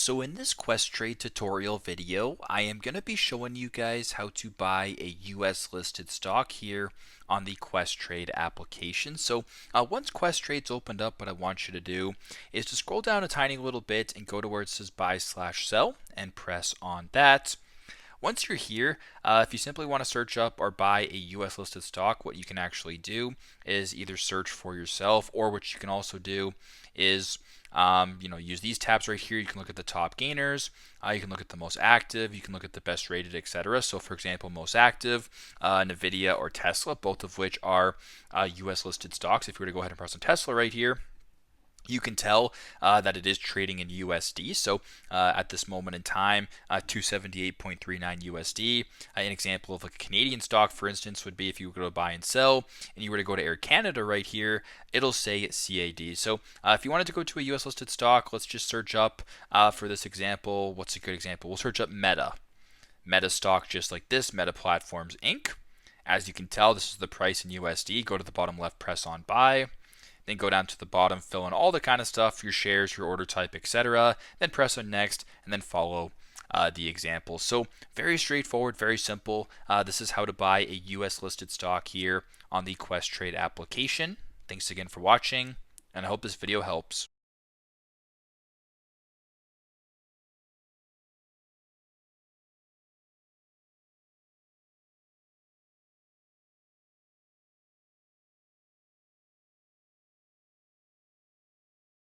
So in this Questrade tutorial video, I am going to be showing you guys how to buy a US listed stock here on the Questrade application. So once Questrade's opened up, what I want you to do is to scroll down a tiny little bit and go to where it says buy/sell and press on that. Once you're here, if you simply want to search up or buy a US listed stock, what you can actually do is either search for yourself, or what you can also do is use these tabs right here. You can look at the top gainers, you can look at the most active, you can look at the best rated, etc. So for example, most active, Nvidia or Tesla, both of which are US listed stocks. If you were to go ahead and press on Tesla right here, you can tell that it is trading in USD. So at this moment in time, 278.39 USD. An example of a Canadian stock, for instance, would be if you were to go to buy and sell and you were to go to Air Canada right here, it'll say CAD. So if you wanted to go to a US listed stock, let's just search up for this example. What's a good example? We'll search up Meta. Meta stock, just like this, Meta Platforms Inc. As you can tell, this is the price in USD. Go to the bottom left, press on buy. Then go down to the bottom, fill in all the kind of stuff, your shares, your order type, etc. Then press on next, and then follow the examples. So very straightforward, very simple. This is how to buy a US listed stock here on the Questrade application. Thanks again for watching, and I hope this video helps.